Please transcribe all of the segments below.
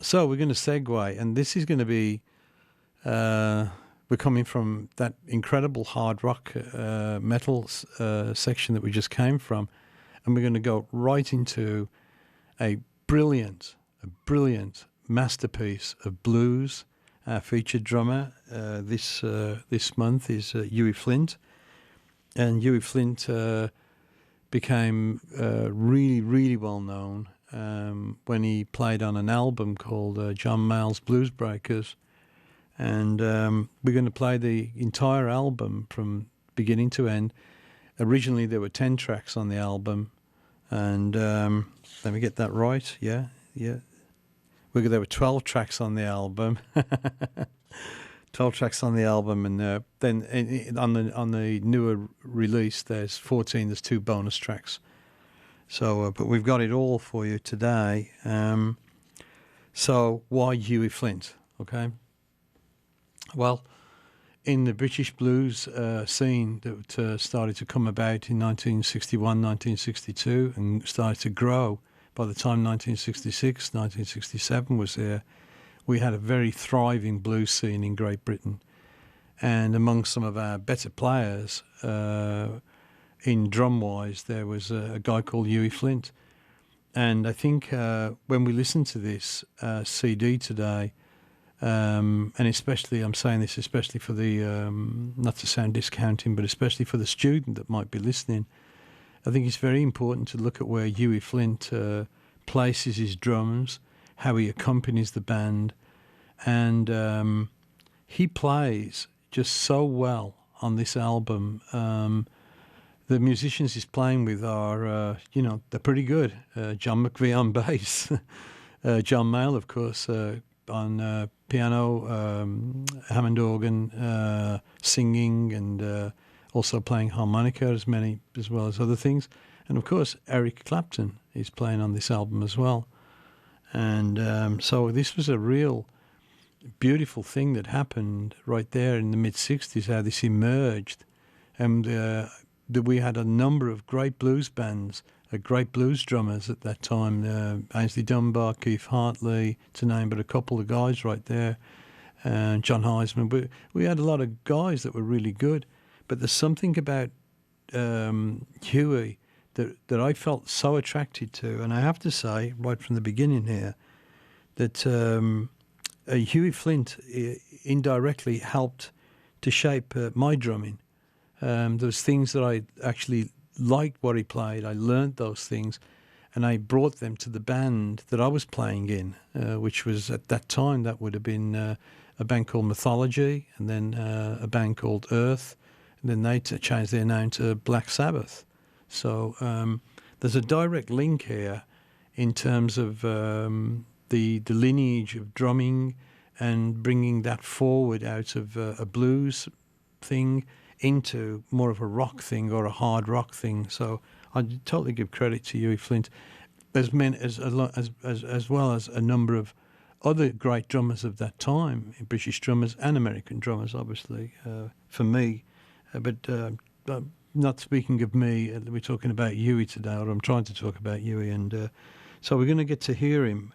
So we're going to segue, and this is going to be, we're coming from that incredible hard rock metal section that we just came from, and we're going to go right into a brilliant masterpiece of blues. Our featured drummer this month is Huey Flint, and Huey Flint became really well known when he played on an album called John Mayall's Bluesbreakers, and we're going to play the entire album from beginning to end. Originally there were 10 tracks on the album, and let me get that right. Yeah. There were 12 tracks on the album. 12 tracks on the album, and then on the newer release, there's 14. There's 2 bonus tracks. So, but we've got it all for you today. So, why Huey Flint? Okay. Well, in the British blues scene that started to come about in 1961, 1962, and started to grow by the time 1966, 1967 was there, we had a very thriving blues scene in Great Britain. And among some of our better players in drum-wise, there was a guy called Huey Flint. And I think when we listen to this CD today, and especially, I'm saying this especially for the, not to sound discounting, but especially for the student that might be listening, I think it's very important to look at where Huey Flint places his drums, how he accompanies the band, and he plays just so well on this album. The musicians he's playing with are, they're pretty good. John McVie on bass, John Mayall, of course, on piano, Hammond organ, singing, and also playing harmonica as well as other things. And of course, Eric Clapton is playing on this album as well. And so this was a real beautiful thing that happened right there in the mid-'60s, how this emerged. And we had a number of great blues bands, great blues drummers at that time, Ainsley Dunbar, Keith Hartley, to name but a couple of guys right there, and John Heisman. We had a lot of guys that were really good, but there's something about Huey that I felt so attracted to, and I have to say right from the beginning here that Huey Flint indirectly helped to shape my drumming. There was things that I actually liked what he played. I learned those things, and I brought them to the band that I was playing in, which was at that time, that would have been a band called Mythology, and then a band called Earth, and then they changed their name to Black Sabbath. So there's a direct link here in terms of the lineage of drumming and bringing that forward out of a blues thing into more of a rock thing or a hard rock thing. So I totally give credit to Huey Flint, as well as a number of other great drummers of that time, British drummers and American drummers, obviously, for me. But not speaking of me, we're talking about Huey today, or I'm trying to talk about Huey, and so we're going to get to hear him.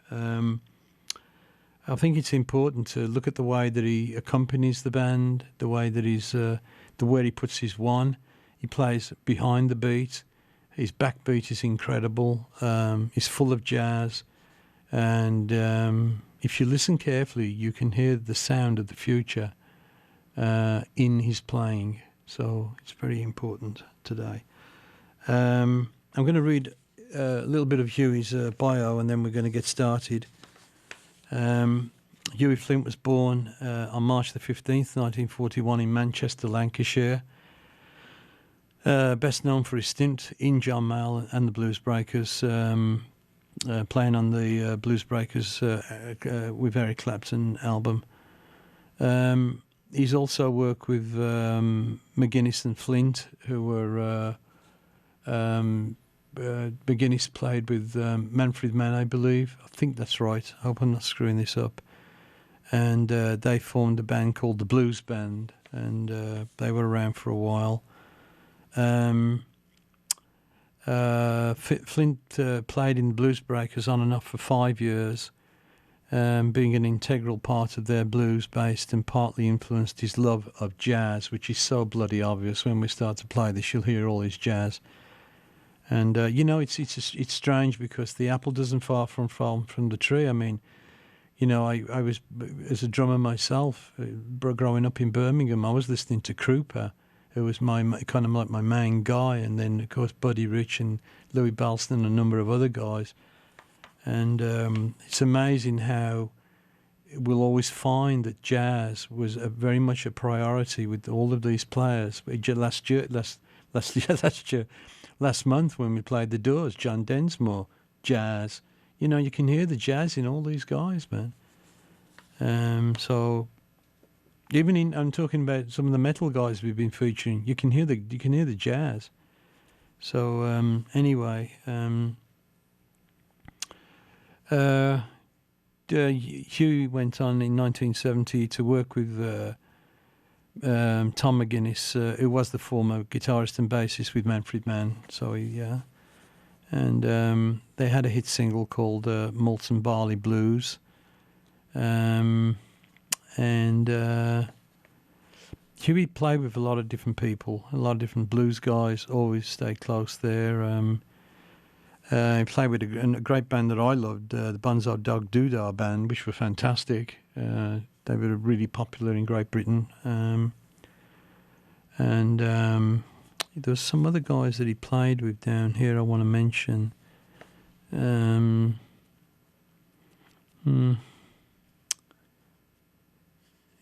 I think it's important to look at the way that he accompanies the band, the way that where he puts his one. He plays behind the beat. His backbeat is incredible. He's full of jazz, and if you listen carefully, you can hear the sound of the future in his playing. So it's very important today. I'm going to read a little bit of Huey's bio, and then we're going to get started. Huey Flint was born on March the 15th, 1941 in Manchester, Lancashire. Best known for his stint in John Mayall and the Bluesbreakers, playing on the Bluesbreakers with Eric Clapton album. He's also worked with McGuinness and Flint, who were McGuinness played with Manfred Mann, I believe. I think that's right. I hope I'm not screwing this up. And they formed a band called the Blues Band, and they were around for a while. Flint played in the Bluesbreakers on and off for 5 years, being an integral part of their blues-based and partly influenced his love of jazz, which is so bloody obvious. When we start to play this, you'll hear all his jazz. And, it's strange because the apple doesn't fall from the tree. I mean, I was, as a drummer myself, growing up in Birmingham, I was listening to Krupa, who was my kind of like my main guy, and then, of course, Buddy Rich and Louis Bellston and a number of other guys. And it's amazing how we'll always find that jazz was very much a priority with all of these players. Last month when we played the Doors, John Densmore, jazz. You can hear the jazz in all these guys, man. So even I'm talking about some of the metal guys we've been featuring. You can hear the jazz. So anyway. Huey went on in 1970 to work with Tom McGuinness, who was the former guitarist and bassist with Manfred Mann. So and they had a hit single called Malting Barley Blues. And Huey played with a lot of different people, a lot of different blues guys, always stayed close there. He played with a great band that I loved, the Bonzo Dog Doodah Band, which were fantastic. They were really popular in Great Britain. And there was some other guys that he played with down here I want to mention.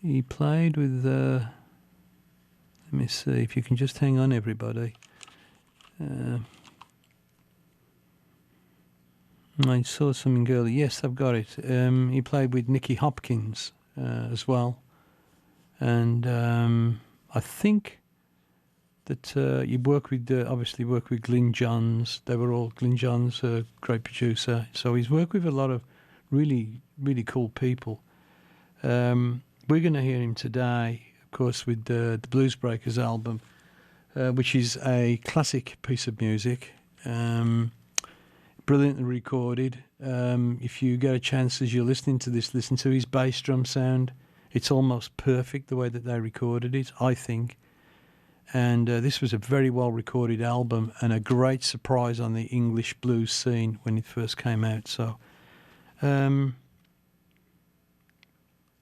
He played with... let me see, if you can just hang on, everybody. I saw something earlier. Yes, I've got it. He played with Nicky Hopkins as well. And I think that he obviously worked with Glyn Johns. They were all Glyn Johns, a great producer. So he's worked with a lot of really, really cool people. We're going to hear him today, of course, with the Bluesbreakers album, which is a classic piece of music. Brilliantly recorded. If you get a chance as you're listening to this, listen to his bass drum sound. It's almost perfect the way that they recorded it, I think. And this was a very well recorded album and a great surprise on the English blues scene when it first came out. So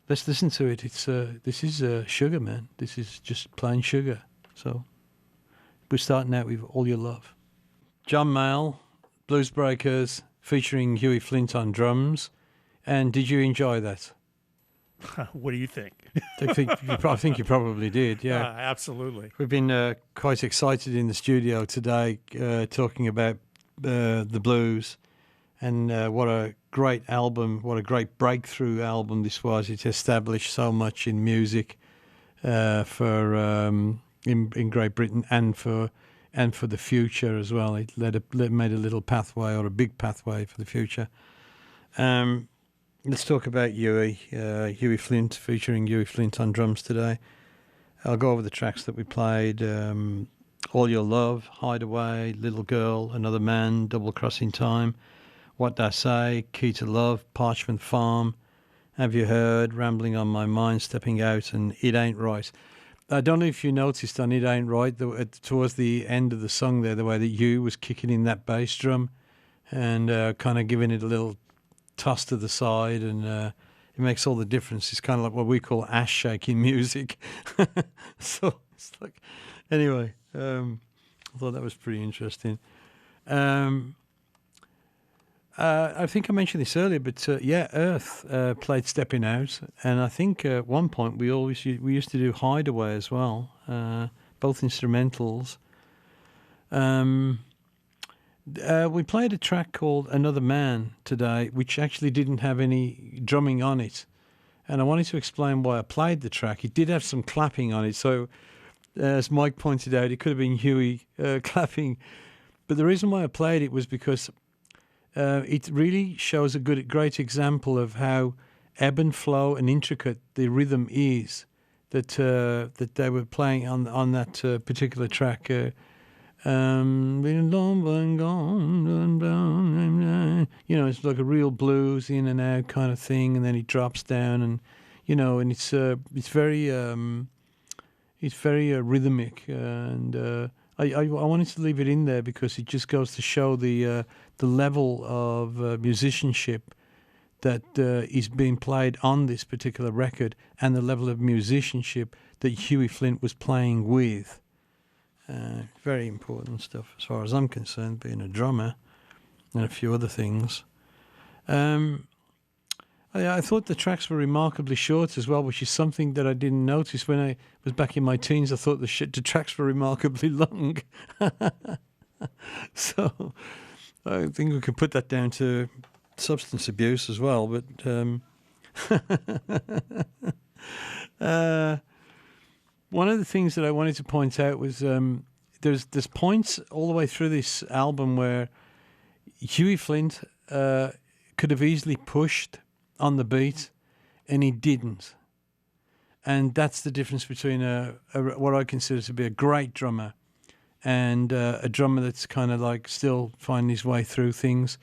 let's listen to it. This is sugar, man. This is just plain sugar. So we're starting out with All Your Love. John Mayall, Bluesbreakers, featuring Huey Flint on drums. And did you enjoy that? What do you think? I think you probably did, yeah. Absolutely. We've been quite excited in the studio today talking about the blues and what a great album, what a great breakthrough album this was. It established so much in music in Great Britain and for the future as well. It made a little pathway or a big pathway for the future. Let's talk about Huey Flint, featuring Huey Flint on drums today. I'll go over the tracks that we played. All Your Love, Hideaway, Little Girl, Another Man, Double Crossing Time, What Did I Say, Key to Love, Parchment Farm, Have You Heard, Rambling on My Mind, Stepping Out, and It Ain't Right. I don't know if you noticed on It Ain't Right, towards the end of the song there, the way that Huey was kicking in that bass drum and kind of giving it a little toss to the side, and it makes all the difference. It's kind of like what we call ass shaking music. So it's like, anyway, I thought that was pretty interesting. I think I mentioned this earlier, but Earth played Stepping Out, and I think at one point we used to do Hideaway as well, both instrumentals. We played a track called Another Man today, which actually didn't have any drumming on it, and I wanted to explain why I played the track. It did have some clapping on it, so as Mike pointed out, it could have been Huey clapping, but the reason why I played it was because it really shows a great example of how ebb and flow and intricate the rhythm is that they were playing on that particular track. Been long and gone, it's like a real blues in and out kind of thing, and then he drops down, and and it's very rhythmic, and I wanted to leave it in there because it just goes to show the level of musicianship that is being played on this particular record, and the level of musicianship that Huey Flint was playing with. Very important stuff as far as I'm concerned, being a drummer and a few other things. I thought the tracks were remarkably short as well, which is something that I didn't notice when I was back in my teens. I thought the tracks were remarkably long. So I think we can put that down to substance abuse as well. But one of the things that I wanted to point out was there's points all the way through this album where Huey Flint could have easily pushed on the beat, and he didn't. And that's the difference between what I consider to be a great drummer and a drummer that's kind of like still finding his way through things.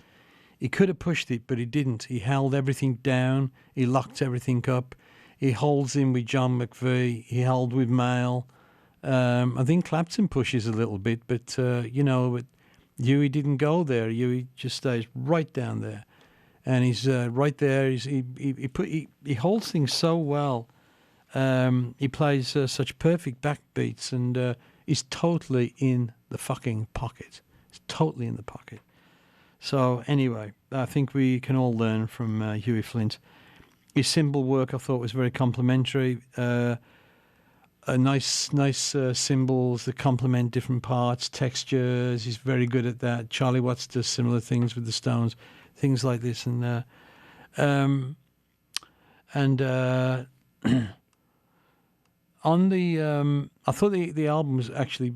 He could have pushed it, but he didn't. He held everything down. He locked everything up. He holds in with John McVie. He held with Mayall. I think Clapton pushes a little bit, but Huey didn't go there. Huey just stays right down there. And he's right there. He holds things so well. He plays such perfect backbeats, and he's totally in the fucking pocket. He's totally in the pocket. So anyway, I think we can all learn from Huey Flint. His cymbal work I thought was very complimentary. Nice cymbals that complement different parts, textures. He's very good at that. Charlie Watts does similar things with the Stones. Things like this, and on the I thought the album was actually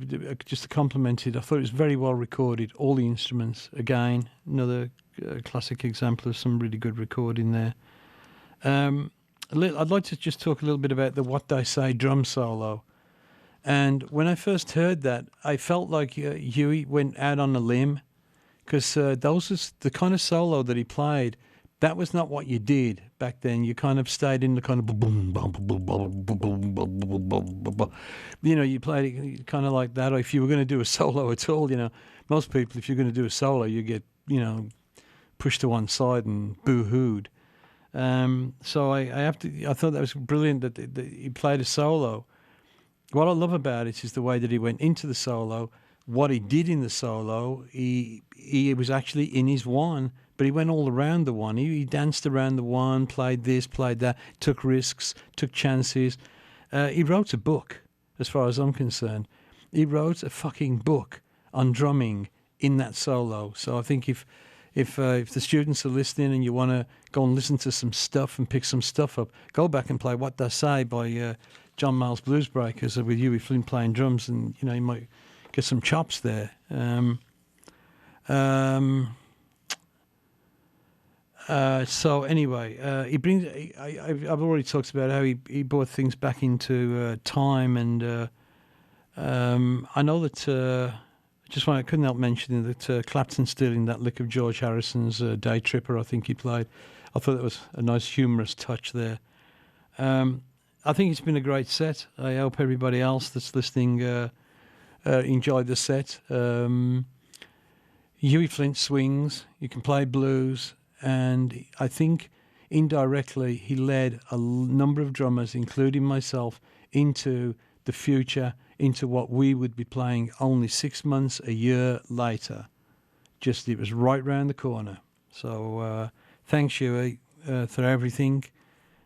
just complimented. I thought it was very well recorded. All the instruments, again, another classic example of some really good recording there. I'd like to just talk a little bit about the What They Say drum solo. And when I first heard that, I felt like Huey went out on a limb. Because those was the kind of solo that he played. That was not what you did back then. You kind of stayed in the kind of boom, boom, boom, boom, boom, boom. You played it kind of like that. Or if you were going to do a solo at all, most people, if you're going to do a solo, you get pushed to one side and boo-hooed. So I thought that was brilliant that he played a solo. What I love about it is the way that he went into the solo. What he did in the solo, he was actually in his one, but he went all around the one. He danced around the one, played this, played that, took risks, took chances. He wrote a book, as far as I'm concerned. He wrote a fucking book on drumming in that solo. So I think if the students are listening and you want to go and listen to some stuff and pick some stuff up, go back and play What They Say by John Mayall's Bluesbreakers with Huey Flint playing drums, and you might get some chops there. So anyway, he brings. I've already talked about how he brought things back into time, and I know that. I couldn't help mentioning that Clapton stealing that lick of George Harrison's Day Tripper. I think he played. I thought that was a nice humorous touch there. I think it's been a great set. I hope everybody else that's listening. Enjoyed the set. Huey Flint swings. You can play blues, and I think indirectly he led a number of drummers, including myself, into the future, into what we would be playing only 6 months, a year later. It was right round the corner. So thanks, Huey, for everything.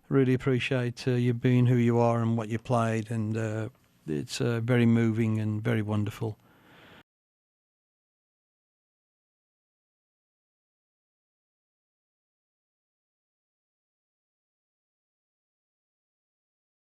Really appreciate you being who you are and what you played, and it's very moving and very wonderful.